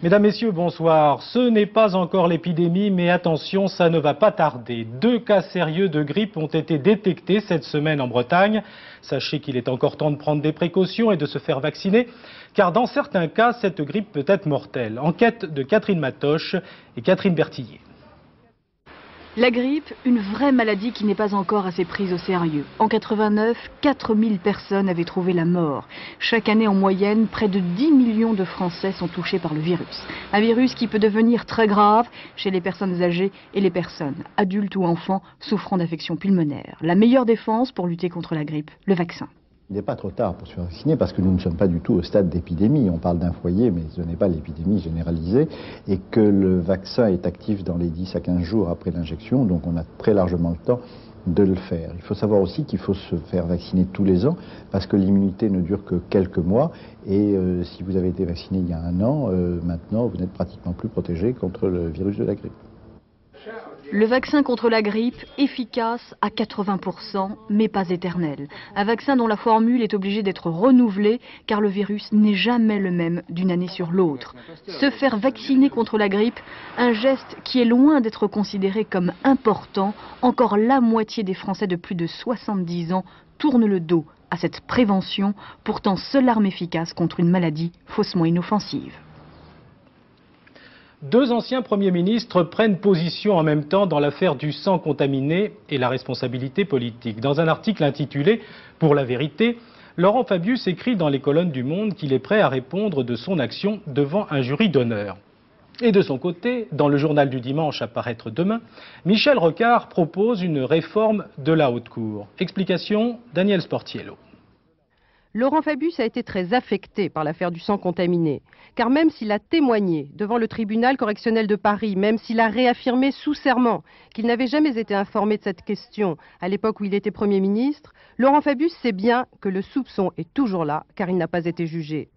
Mesdames, Messieurs, bonsoir. Ce n'est pas encore l'épidémie, mais attention, ça ne va pas tarder. 2 cas sérieux de grippe ont été détectés cette semaine en Bretagne. Sachez qu'il est encore temps de prendre des précautions et de se faire vacciner, car dans certains cas, cette grippe peut être mortelle. Enquête de Catherine Matoche et Catherine Bertillier. La grippe, une vraie maladie qui n'est pas encore assez prise au sérieux. En 89, 4000 personnes avaient trouvé la mort. Chaque année en moyenne, près de 10 millions de Français sont touchés par le virus. Un virus qui peut devenir très grave chez les personnes âgées et les personnes, adultes ou enfants, souffrant d'affections pulmonaires. La meilleure défense pour lutter contre la grippe, le vaccin. Il n'est pas trop tard pour se faire vacciner parce que nous ne sommes pas du tout au stade d'épidémie. On parle d'un foyer, mais ce n'est pas l'épidémie généralisée. Et que le vaccin est actif dans les 10 à 15 jours après l'injection, donc on a très largement le temps de le faire. Il faut savoir aussi qu'il faut se faire vacciner tous les ans parce que l'immunité ne dure que quelques mois. Et si vous avez été vacciné il y a 1 an, maintenant vous n'êtes pratiquement plus protégé contre le virus de la grippe. Le vaccin contre la grippe, efficace à 80%, mais pas éternel. Un vaccin dont la formule est obligée d'être renouvelée, car le virus n'est jamais le même d'une année sur l'autre. Se faire vacciner contre la grippe, un geste qui est loin d'être considéré comme important. Encore la moitié des Français de plus de 70 ans tournent le dos à cette prévention, pourtant seule arme efficace contre une maladie faussement inoffensive. 2 anciens premiers ministres prennent position en même temps dans l'affaire du sang contaminé et la responsabilité politique. Dans un article intitulé « Pour la vérité », Laurent Fabius écrit dans les colonnes du Monde qu'il est prêt à répondre de son action devant un jury d'honneur. Et de son côté, dans le journal du dimanche à paraître demain, Michel Rocard propose une réforme de la haute cour. Explication, Daniel Sportiello. Laurent Fabius a été très affecté par l'affaire du sang contaminé, car même s'il a témoigné devant le tribunal correctionnel de Paris, même s'il a réaffirmé sous serment qu'il n'avait jamais été informé de cette question à l'époque où il était Premier ministre, Laurent Fabius sait bien que le soupçon est toujours là, car il n'a pas été jugé.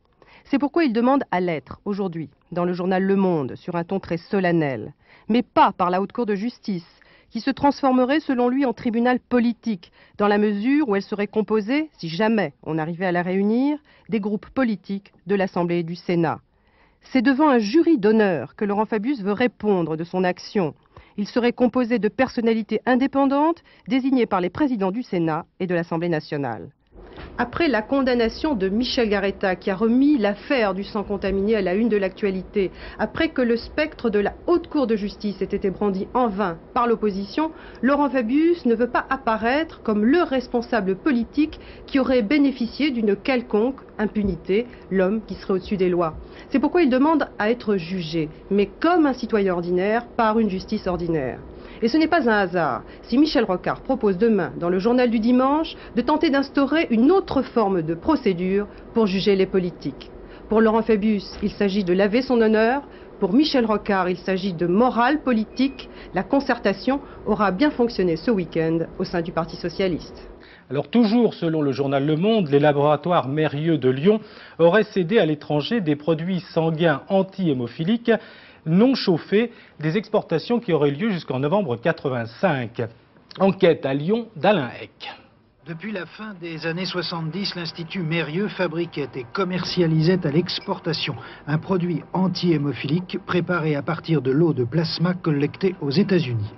C'est pourquoi il demande à l'être, aujourd'hui, dans le journal Le Monde, sur un ton très solennel, mais pas par la Haute Cour de justice, qui se transformerait selon lui en tribunal politique, dans la mesure où elle serait composée, si jamais on arrivait à la réunir, des groupes politiques de l'Assemblée et du Sénat. C'est devant un jury d'honneur que Laurent Fabius veut répondre de son action. Il serait composé de personnalités indépendantes désignées par les présidents du Sénat et de l'Assemblée nationale. Après la condamnation de Michel Garetta, qui a remis l'affaire du sang contaminé à la une de l'actualité, après que le spectre de la Haute Cour de justice ait été brandi en vain par l'opposition, Laurent Fabius ne veut pas apparaître comme le responsable politique qui aurait bénéficié d'une quelconque impunité, l'homme qui serait au-dessus des lois. C'est pourquoi il demande à être jugé, mais comme un citoyen ordinaire, par une justice ordinaire. Et ce n'est pas un hasard si Michel Rocard propose demain, dans le journal du dimanche, de tenter d'instaurer une autre forme de procédure pour juger les politiques. Pour Laurent Fabius, il s'agit de laver son honneur. Pour Michel Rocard, il s'agit de morale politique. La concertation aura bien fonctionné ce week-end au sein du Parti socialiste. Alors toujours selon le journal Le Monde, les laboratoires Mérieux de Lyon auraient cédé à l'étranger des produits sanguins anti-hémophiliques non chauffés, des exportations qui auraient lieu jusqu'en novembre 85. Enquête à Lyon d'Alain Eck. Depuis la fin des années 70, l'Institut Mérieux fabriquait et commercialisait à l'exportation un produit anti-hémophilique préparé à partir de l'eau de plasma collectée aux États-Unis.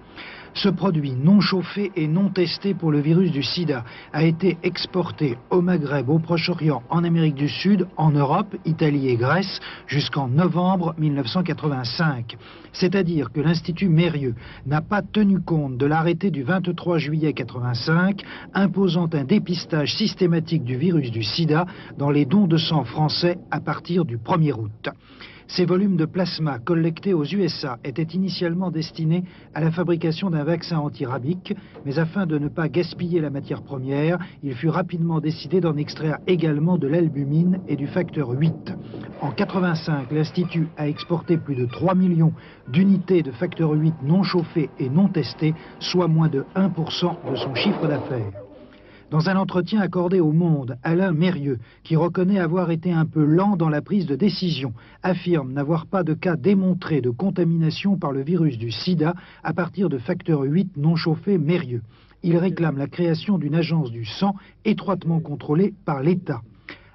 Ce produit non chauffé et non testé pour le virus du sida a été exporté au Maghreb, au Proche-Orient, en Amérique du Sud, en Europe, Italie et Grèce jusqu'en novembre 1985. C'est-à-dire que l'Institut Mérieux n'a pas tenu compte de l'arrêté du 23 juillet 85 imposant un dépistage systématique du virus du sida dans les dons de sang français à partir du 1er août. Ces volumes de plasma collectés aux USA étaient initialement destinés à la fabrication d'un vaccin antirabique, mais afin de ne pas gaspiller la matière première, il fut rapidement décidé d'en extraire également de l'albumine et du facteur 8. En 85, l'Institut a exporté plus de 3 millions d'unités de facteur 8 non chauffées et non testées, soit moins de 1% de son chiffre d'affaires. Dans un entretien accordé au Monde, Alain Mérieux, qui reconnaît avoir été un peu lent dans la prise de décision, affirme n'avoir pas de cas démontrés de contamination par le virus du sida à partir de facteur 8 non chauffé Mérieux. Il réclame la création d'une agence du sang étroitement contrôlée par l'État.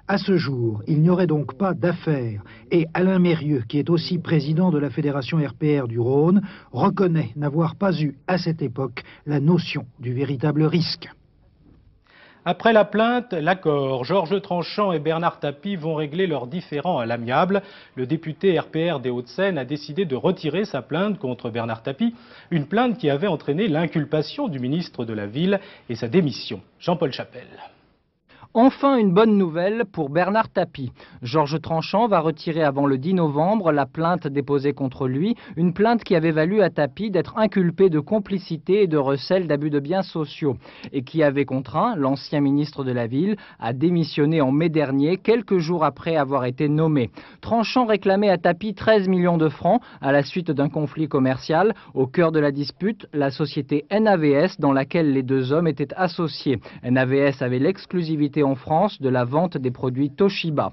À ce jour, il n'y aurait donc pas d'affaire. Et Alain Mérieux, qui est aussi président de la Fédération RPR du Rhône, reconnaît n'avoir pas eu à cette époque la notion du véritable risque. Après la plainte, l'accord. Georges Tranchant et Bernard Tapie vont régler leurs différends à l'amiable. Le député RPR des Hauts-de-Seine a décidé de retirer sa plainte contre Bernard Tapie, une plainte qui avait entraîné l'inculpation du ministre de la Ville et sa démission. Jean-Paul Chapelle. Enfin une bonne nouvelle pour Bernard Tapie. Georges Tranchant va retirer avant le 10 novembre la plainte déposée contre lui, une plainte qui avait valu à Tapie d'être inculpé de complicité et de recel d'abus de biens sociaux et qui avait contraint l'ancien ministre de la Ville à démissionner en mai dernier, quelques jours après avoir été nommé. Tranchant réclamait à Tapie 13 millions de francs à la suite d'un conflit commercial. Au cœur de la dispute, la société NAVS dans laquelle les deux hommes étaient associés. NAVS avait l'exclusivité en France de la vente des produits Toshiba.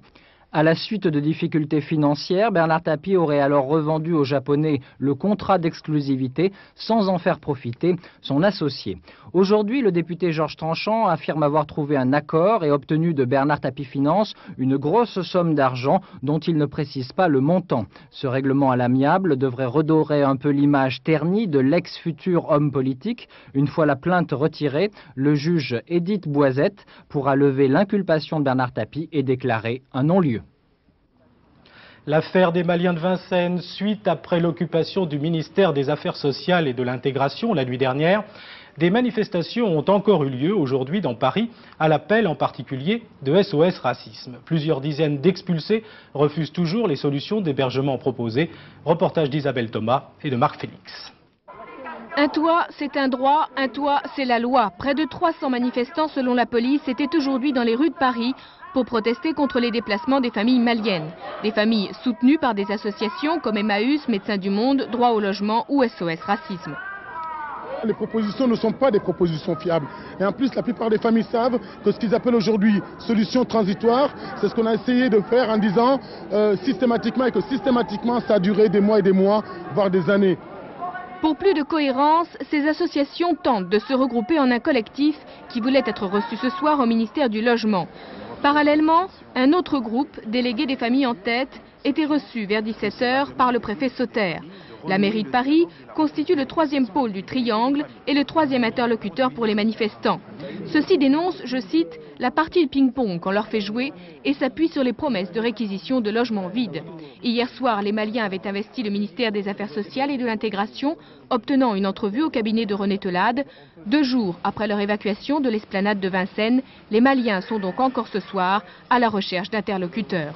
À la suite de difficultés financières, Bernard Tapie aurait alors revendu aux Japonais le contrat d'exclusivité sans en faire profiter son associé. Aujourd'hui, le député Georges Tranchant affirme avoir trouvé un accord et obtenu de Bernard Tapie Finance une grosse somme d'argent dont il ne précise pas le montant. Ce règlement à l'amiable devrait redorer un peu l'image ternie de l'ex-futur homme politique. Une fois la plainte retirée, le juge Édith Boisette pourra lever l'inculpation de Bernard Tapie et déclarer un non-lieu. L'affaire des Maliens de Vincennes, suite après l'occupation du ministère des Affaires sociales et de l'intégration la nuit dernière, des manifestations ont encore eu lieu aujourd'hui dans Paris, à l'appel en particulier de SOS Racisme. Plusieurs dizaines d'expulsés refusent toujours les solutions d'hébergement proposées. Reportage d'Isabelle Thomas et de Marc Félix. Un toit, c'est un droit, un toit, c'est la loi. Près de 300 manifestants selon la police étaient aujourd'hui dans les rues de Paris pour protester contre les déplacements des familles maliennes. Des familles soutenues par des associations comme Emmaüs, Médecins du Monde, Droit au logement ou SOS Racisme. Les propositions ne sont pas des propositions fiables. Et en plus, la plupart des familles savent que ce qu'ils appellent aujourd'hui solution transitoire, c'est ce qu'on a essayé de faire en disant systématiquement et que systématiquement ça a duré des mois et des mois, voire des années. Pour plus de cohérence, ces associations tentent de se regrouper en un collectif qui voulait être reçu ce soir au ministère du Logement. Parallèlement, un autre groupe, délégué des familles en tête, était reçu vers 17 h par le préfet Sauter. La mairie de Paris constitue le troisième pôle du triangle et le troisième interlocuteur pour les manifestants. Ceux-ci dénoncent, je cite, la partie de ping-pong qu'on leur fait jouer et s'appuient sur les promesses de réquisition de logements vides. Hier soir, les Maliens avaient investi le ministère des Affaires sociales et de l'intégration, obtenant une entrevue au cabinet de René Telade. 2 jours après leur évacuation de l'esplanade de Vincennes, les Maliens sont donc encore ce soir à la recherche d'interlocuteurs.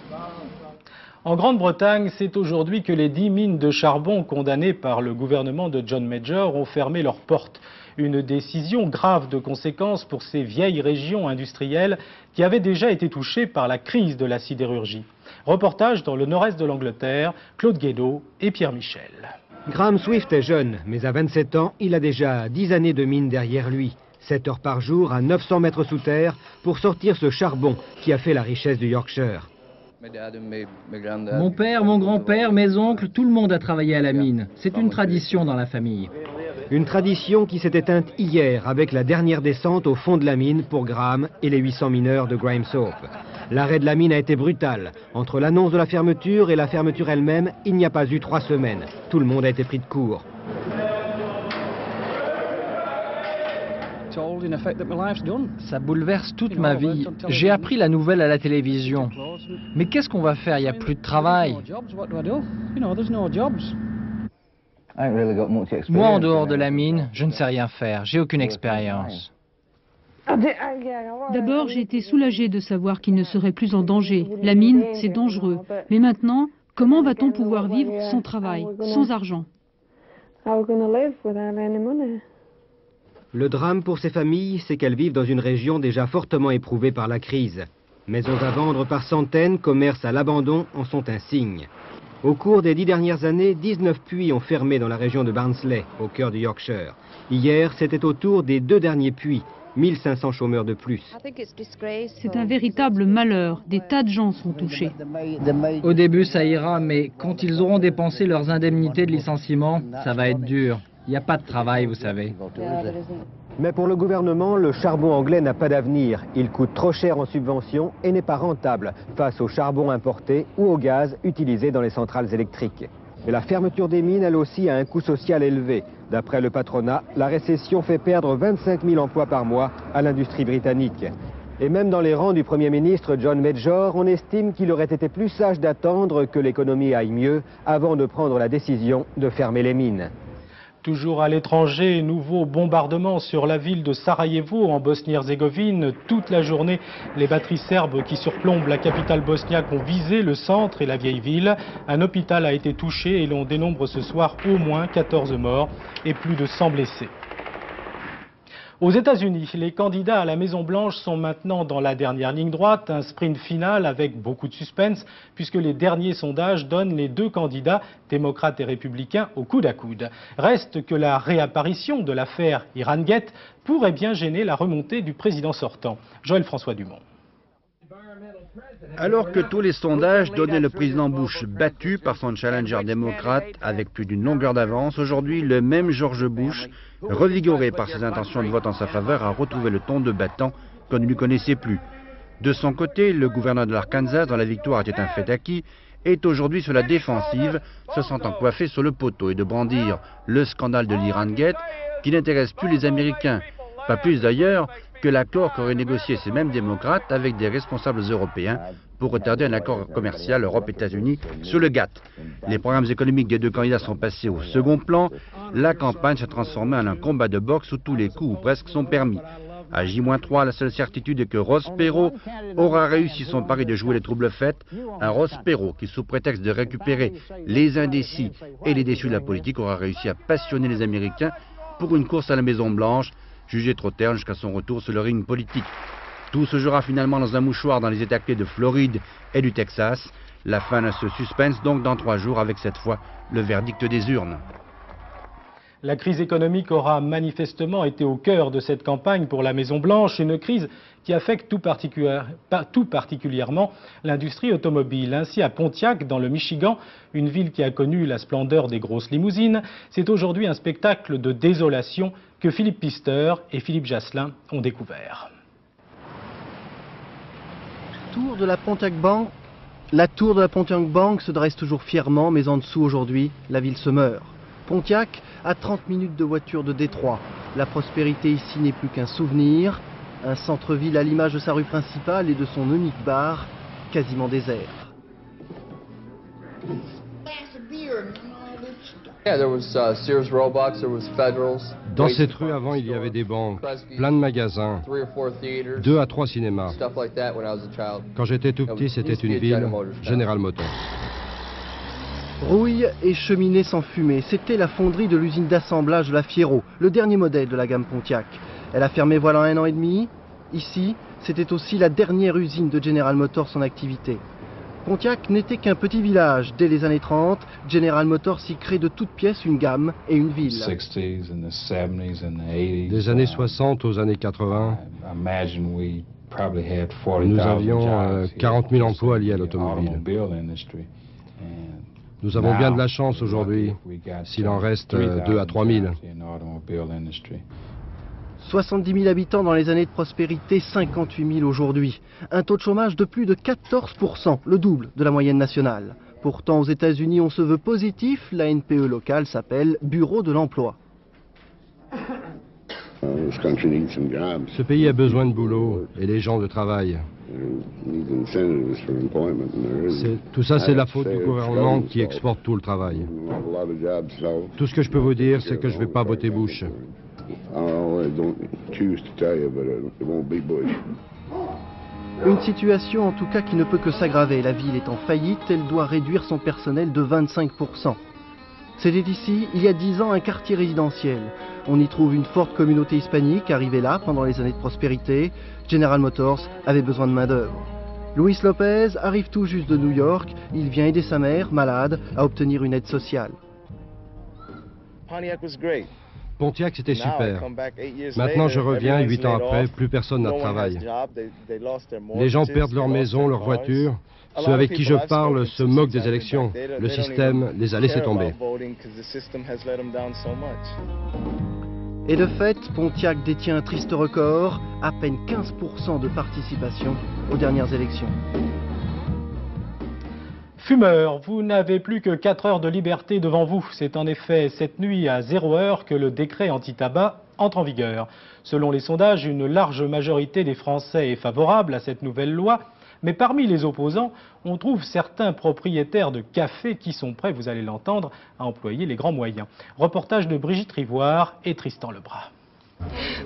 En Grande-Bretagne, c'est aujourd'hui que les 10 mines de charbon condamnées par le gouvernement de John Major ont fermé leurs portes. Une décision grave de conséquences pour ces vieilles régions industrielles qui avaient déjà été touchées par la crise de la sidérurgie. Reportage dans le nord-est de l'Angleterre, Claude Guédot et Pierre Michel. Graham Swift est jeune, mais à 27 ans, il a déjà 10 années de mine derrière lui. 7 heures par jour à 900 mètres sous terre pour sortir ce charbon qui a fait la richesse du Yorkshire. Mon père, mon grand-père, mes oncles, tout le monde a travaillé à la mine. C'est une tradition dans la famille. Une tradition qui s'est éteinte hier avec la dernière descente au fond de la mine pour Graham et les 800 mineurs de Grimeshope. L'arrêt de la mine a été brutal. Entre l'annonce de la fermeture et la fermeture elle-même, il n'y a pas eu 3 semaines. Tout le monde a été pris de court. Ça bouleverse toute ma vie. J'ai appris la nouvelle à la télévision. Mais qu'est-ce qu'on va faire? Il n'y a plus de travail. Moi, en dehors de la mine, je ne sais rien faire. J'ai aucune expérience. D'abord, j'ai été soulagée de savoir qu'il ne serait plus en danger. La mine, c'est dangereux. Mais maintenant, comment va-t-on pouvoir vivre sans travail, sans argent? Le drame pour ces familles, c'est qu'elles vivent dans une région déjà fortement éprouvée par la crise. Maisons à vendre par centaines, commerces à l'abandon en sont un signe. Au cours des 10 dernières années, 19 puits ont fermé dans la région de Barnsley, au cœur du Yorkshire. Hier, c'était au tour des 2 derniers puits, 1500 chômeurs de plus. C'est un véritable malheur. Des tas de gens sont touchés. Au début, ça ira, mais quand ils auront dépensé leurs indemnités de licenciement, ça va être dur. Il n'y a pas de travail, vous savez. Mais pour le gouvernement, le charbon anglais n'a pas d'avenir. Il coûte trop cher en subventions et n'est pas rentable face au charbon importé ou au gaz utilisé dans les centrales électriques. Mais la fermeture des mines, elle aussi, a un coût social élevé. D'après le patronat, la récession fait perdre 25 000 emplois par mois à l'industrie britannique. Et même dans les rangs du Premier ministre John Major, on estime qu'il aurait été plus sage d'attendre que l'économie aille mieux avant de prendre la décision de fermer les mines. Toujours à l'étranger, nouveau bombardement sur la ville de Sarajevo en Bosnie-Herzégovine. Toute la journée, les batteries serbes qui surplombent la capitale bosniaque ont visé le centre et la vieille ville. Un hôpital a été touché et l'on dénombre ce soir au moins 14 morts et plus de 100 blessés. Aux États-Unis, les candidats à la Maison-Blanche sont maintenant dans la dernière ligne droite, un sprint final avec beaucoup de suspense, puisque les derniers sondages donnent les deux candidats, démocrates et républicains, au coude à coude. Reste que la réapparition de l'affaire Irangate pourrait bien gêner la remontée du président sortant. Joël-François Dumont. Alors que tous les sondages donnaient le président Bush battu par son challenger démocrate avec plus d'une longueur d'avance, aujourd'hui le même George Bush, revigoré par ses intentions de vote en sa faveur, a retrouvé le ton de battant qu'on ne lui connaissait plus. De son côté, le gouverneur de l'Arkansas, dont la victoire était un fait acquis, est aujourd'hui sur la défensive, se sentant coiffé sur le poteau et de brandir le scandale de l'Irangate qui n'intéresse plus les Américains. Pas plus d'ailleurs que l'accord qu'auraient négocié ces mêmes démocrates avec des responsables européens pour retarder un accord commercial Europe-États-Unis sur le GATT. Les programmes économiques des deux candidats sont passés au second plan. La campagne s'est transformée en un combat de boxe où tous les coups ou presque sont permis. À J-3, la seule certitude est que Ross Perot aura réussi son pari de jouer les troubles faits. Un Ross Perot qui, sous prétexte de récupérer les indécis et les déçus de la politique, aura réussi à passionner les Américains pour une course à la Maison-Blanche, jugée trop terne jusqu'à son retour sur le ring politique. Tout se jouera finalement dans un mouchoir dans les États clés de Floride et du Texas. La fin de ce suspense donc dans 3 jours avec cette fois le verdict des urnes. La crise économique aura manifestement été au cœur de cette campagne pour la Maison-Blanche, une crise qui affecte tout particulièrement l'industrie automobile. Ainsi, à Pontiac, dans le Michigan, une ville qui a connu la splendeur des grosses limousines, c'est aujourd'hui un spectacle de désolation que Philippe Pister et Philippe Jasselin ont découvert. Tour de la Pontiac Bank. La tour de la Pontiac Bank se dresse toujours fièrement, mais en dessous aujourd'hui, la ville se meurt. Pontiac, à 30 minutes de voiture de Détroit. La prospérité ici n'est plus qu'un souvenir. Un centre-ville à l'image de sa rue principale et de son unique bar, quasiment désert. Dans cette rue, avant, il y avait des banques, plein de magasins, 2 à 3 cinémas. Quand j'étais tout petit, c'était une ville, General Motors. Rouille et cheminée sans fumée, c'était la fonderie de l'usine d'assemblage de la Fiero, le dernier modèle de la gamme Pontiac. Elle a fermé voilà 1 an et demi. Ici, c'était aussi la dernière usine de General Motors en activité. Pontiac n'était qu'un petit village. Dès les années 30, General Motors y crée de toutes pièces une gamme et une ville. Des années 60 aux années 80, nous avions 40 000 emplois liés à l'automobile. Nous avons bien de la chance aujourd'hui, s'il en reste 2 à 3 000. 70 000 habitants dans les années de prospérité, 58 000 aujourd'hui. Un taux de chômage de plus de 14%, le double de la moyenne nationale. Pourtant, aux États-Unis, on se veut positif. La NPE locale s'appelle Bureau de l'emploi. Ce pays a besoin de boulot et les gens de travail. Tout ça, c'est la faute du gouvernement qui exporte tout le travail. Tout ce que je peux vous dire, c'est que je ne vais pas voter Bush. Une situation en tout cas qui ne peut que s'aggraver. La ville est en faillite, elle doit réduire son personnel de 25%. C'était ici, il y a 10 ans, un quartier résidentiel. On y trouve une forte communauté hispanique arrivée là pendant les années de prospérité. General Motors avait besoin de main-d'œuvre. Luis Lopez arrive tout juste de New York. Il vient aider sa mère, malade, à obtenir une aide sociale. Pontiac, c'était super. Maintenant, je reviens, 8 ans après, plus personne n'a de travail. Les gens perdent leur maison, leur voiture. Ceux avec qui je parle se moquent des élections. Le système les a laissés tomber. Et de fait, Pontiac détient un triste record, à peine 15% de participation aux dernières élections. Fumeurs, vous n'avez plus que 4 heures de liberté devant vous. C'est en effet cette nuit à 0 heure que le décret anti-tabac entre en vigueur. Selon les sondages, une large majorité des Français est favorable à cette nouvelle loi. Mais parmi les opposants, on trouve certains propriétaires de cafés qui sont prêts, vous allez l'entendre, à employer les grands moyens. Reportage de Brigitte Rivoire et Tristan Lebras.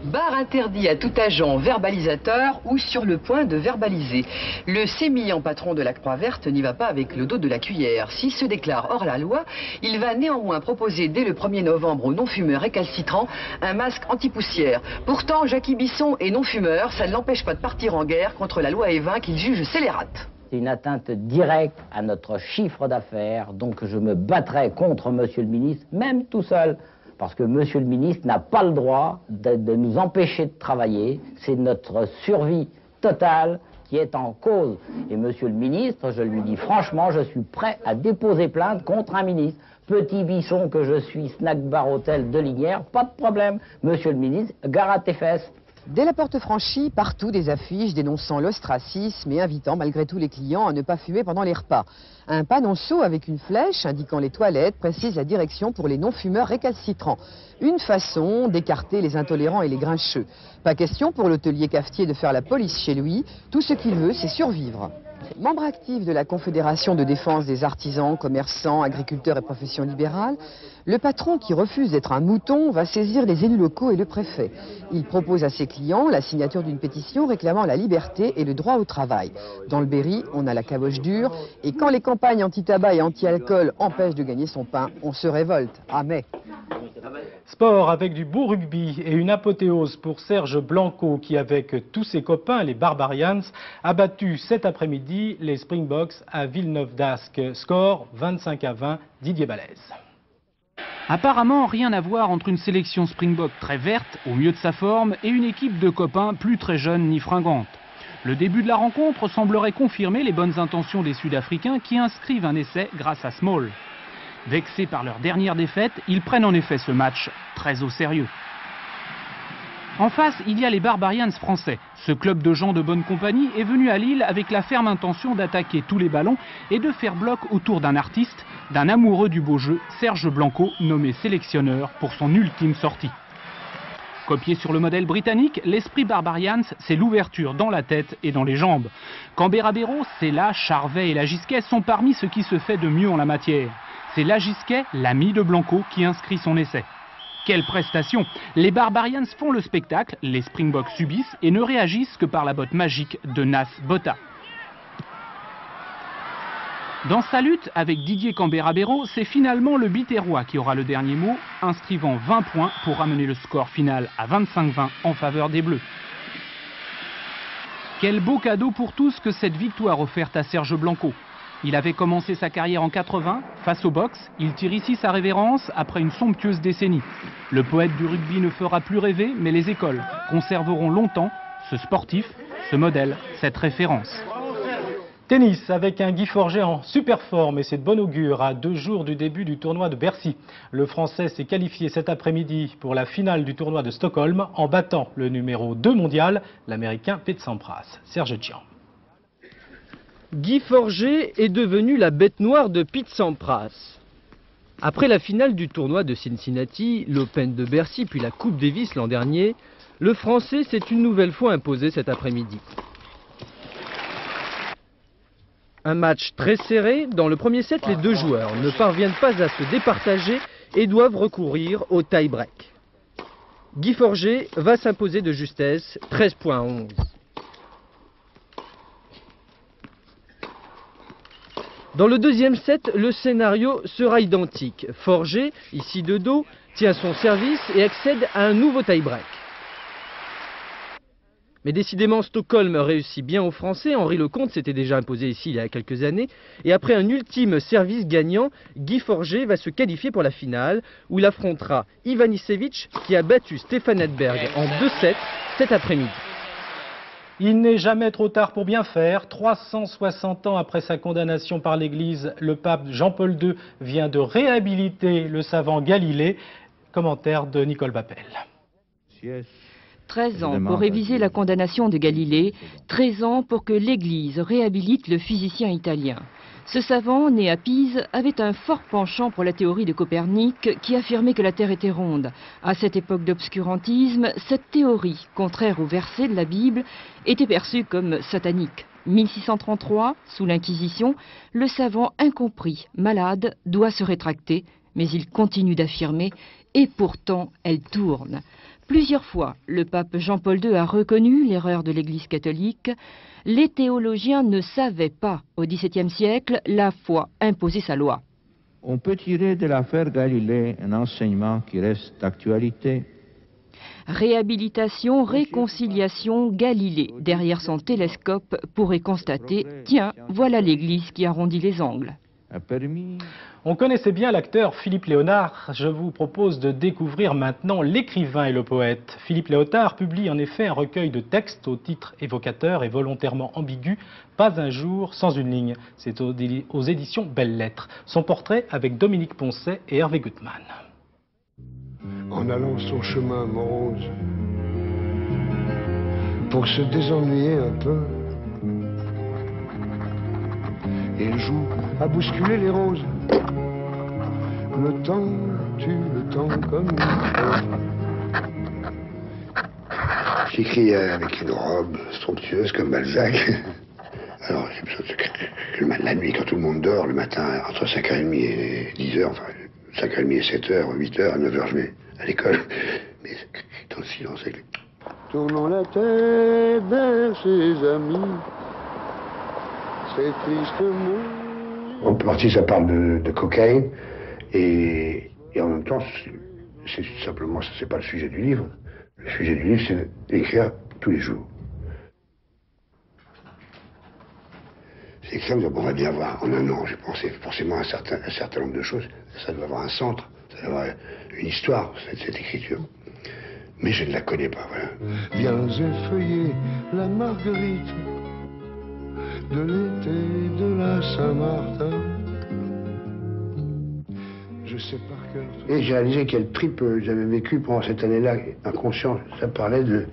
Bar interdit à tout agent verbalisateur ou sur le point de verbaliser. Le sémillant patron de la Croix-Verte n'y va pas avec le dos de la cuillère. S'il se déclare hors la loi, il va néanmoins proposer dès le 1er novembre aux non-fumeurs récalcitrants un masque anti-poussière. Pourtant, Jackie Bisson est non-fumeur, ça ne l'empêche pas de partir en guerre contre la loi E20 qu'il juge scélérate. C'est une atteinte directe à notre chiffre d'affaires, donc je me battrai contre Monsieur le ministre, même tout seul. Parce que Monsieur le ministre n'a pas le droit de nous empêcher de travailler. C'est notre survie totale qui est en cause. Et Monsieur le ministre, je lui dis franchement, je suis prêt à déposer plainte contre un ministre. Petit Bisson que je suis, snack bar hôtel de Lignières, pas de problème. Monsieur le ministre, gare à tes fesses. Dès la porte franchie, partout des affiches dénonçant l'ostracisme et invitant malgré tout les clients à ne pas fumer pendant les repas. Un panonceau avec une flèche indiquant les toilettes précise la direction pour les non-fumeurs récalcitrants. Une façon d'écarter les intolérants et les grincheux. Pas question pour l'hôtelier cafetier de faire la police chez lui, tout ce qu'il veut c'est survivre. Membre actif de la Confédération de défense des artisans, commerçants, agriculteurs et professions libérales, le patron qui refuse d'être un mouton va saisir les élus locaux et le préfet. Il propose à ses clients la signature d'une pétition réclamant la liberté et le droit au travail. Dans le Berry, on a la caboche dure et quand les campagnes anti-tabac et anti-alcool empêchent de gagner son pain, on se révolte. Ah mais... Sport avec du beau rugby et une apothéose pour Serge Blanco qui, avec tous ses copains, les Barbarians, a battu cet après-midi les Springboks à Villeneuve-d'Ascq. Score 25-20, Didier Balèze. Apparemment, rien à voir entre une sélection Springbok très verte, au mieux de sa forme, et une équipe de copains plus très jeune ni fringante. Le début de la rencontre semblerait confirmer les bonnes intentions des Sud-Africains qui inscrivent un essai grâce à Small. Vexés par leur dernière défaite, ils prennent en effet ce match très au sérieux. En face, il y a les Barbarians français. Ce club de gens de bonne compagnie est venu à Lille avec la ferme intention d'attaquer tous les ballons et de faire bloc autour d'un artiste, d'un amoureux du beau jeu, Serge Blanco, nommé sélectionneur pour son ultime sortie. Copié sur le modèle britannique, l'esprit Barbarians, c'est l'ouverture dans la tête et dans les jambes. Canberra-Béraud, Sella, Charvet et Lagisquet sont parmi ce qui se fait de mieux en la matière. C'est Lagisquet, l'ami de Blanco, qui inscrit son essai. Quelle prestation! Les Barbarians font le spectacle, les Springboks subissent et ne réagissent que par la botte magique de Nas Botha. Dans sa lutte avec Didier Canberra-Béraud, c'est finalement le Biterrois qui aura le dernier mot, inscrivant 20 points pour ramener le score final à 25-20 en faveur des Bleus. Quel beau cadeau pour tous que cette victoire offerte à Serge Blanco. Il avait commencé sa carrière en 80, face au boxe. Il tire ici sa révérence après une somptueuse décennie. Le poète du rugby ne fera plus rêver, mais les écoles conserveront longtemps ce sportif, ce modèle, cette référence. Tennis avec un Guy Forget en super forme et c'est de bon augure à 2 jours du début du tournoi de Bercy. Le Français s'est qualifié cet après-midi pour la finale du tournoi de Stockholm en battant le numéro 2 mondial, l'Américain Pete Sampras. Serge Tchian. Guy Forget est devenu la bête noire de Pete Sampras. Après la finale du tournoi de Cincinnati, l'Open de Bercy puis la Coupe Davis l'an dernier, le Français s'est une nouvelle fois imposé cet après-midi. Un match très serré. Dans le premier set, les deux joueurs ne parviennent pas à se départager et doivent recourir au tie-break. Guy Forget va s'imposer de justesse, 13,11. Dans le deuxième set, le scénario sera identique. Forget, ici de dos, tient son service et accède à un nouveau tie-break. Mais décidément, Stockholm réussit bien aux Français. Henri Lecomte s'était déjà imposé ici il y a quelques années. Et après un ultime service gagnant, Guy Forget va se qualifier pour la finale, où il affrontera Ivanisevic, qui a battu Stefan Edberg en 2-7 cet après-midi. Il n'est jamais trop tard pour bien faire. 360 ans après sa condamnation par l'Église, le pape Jean-Paul II vient de réhabiliter le savant Galilée. Commentaire de Nicole Bappel. 13 ans pour réviser la condamnation de Galilée, 13 ans pour que l'Église réhabilite le physicien italien. Ce savant, né à Pise, avait un fort penchant pour la théorie de Copernic qui affirmait que la Terre était ronde. À cette époque d'obscurantisme, cette théorie, contraire aux versets de la Bible, était perçue comme satanique. 1633, sous l'Inquisition, le savant incompris, malade, doit se rétracter, mais il continue d'affirmer « et pourtant elle tourne ». Plusieurs fois, le pape Jean-Paul II a reconnu l'erreur de l'Église catholique. Les théologiens ne savaient pas, au XVIIe siècle, la foi imposait sa loi. On peut tirer de l'affaire Galilée un enseignement qui reste d'actualité. Réhabilitation, réconciliation, Galilée, derrière son télescope, pourrait constater « Tiens, voilà l'Église qui arrondit les angles ». On connaissait bien l'acteur Philippe Léonard. Je vous propose de découvrir maintenant l'écrivain et le poète. Philippe Léotard publie en effet un recueil de textes au titre évocateur et volontairement ambigu, Pas un jour sans une ligne. C'est aux éditions Belles Lettres. Son portrait avec Dominique Poncet et Hervé Gutmann. En allant son chemin morose, pour se désennuyer un peu, il joue à bousculer les roses. Le temps tue le temps comme une chose. J'écris avec une robe somptueuse comme Balzac. Alors, j'ai besoin de la nuit, quand tout le monde dort, le matin, entre 5h30 et 10h, enfin, 5h30 et 7h, 8h, 9h, je vais à l'école. Mais dans le silence, avec les... Tournant la tête vers ses amis, c'est triste monde. En partie, ça parle de cocaïne, et en même temps, c'est simplement, c'est pas le sujet du livre. Le sujet du livre, c'est d'écrire tous les jours. C'est écrire, on va bien voir, en un an, j'ai pensé forcément à un certain nombre de choses. Ça doit avoir un centre, ça doit avoir une histoire, cette écriture. Mais je ne la connais pas, voilà. Viens effeuiller la marguerite de l'été de la Saint-Martin. Je sais par cœur. Et j'ai réalisé quel trip j'avais vécu pendant cette année-là, inconscient. Ça parlait de,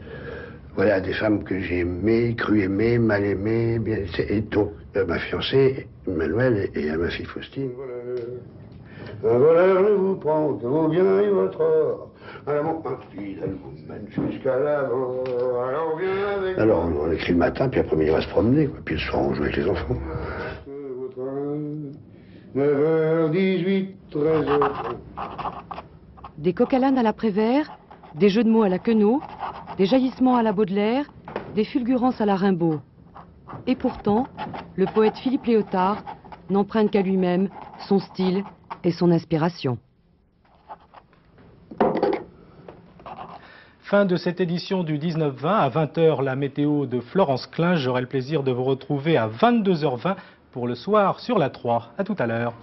voilà, des femmes que j'ai aimées, cru aimer, mal aimées, bien, et donc ma fiancée, Emmanuel, et à ma fille Faustine. Un voleur ne vous prend que vos biens et votre or. Infidèle vous mène jusqu'à l'avant. Alors on écrit le matin, puis après-midi on va se promener, quoi. Puis le soir on joue avec les enfants. 9h18, 13h. Des coq-à-l'âne à la Prévert, des jeux de mots à la Queneau, des jaillissements à la Baudelaire, des fulgurances à la Rimbaud. Et pourtant, le poète Philippe Léotard n'emprunte qu'à lui-même son style et son inspiration. Fin de cette édition du 19-20. À 20h, la météo de Florence Klein. J'aurai le plaisir de vous retrouver à 22h20 pour le soir sur la 3. À tout à l'heure.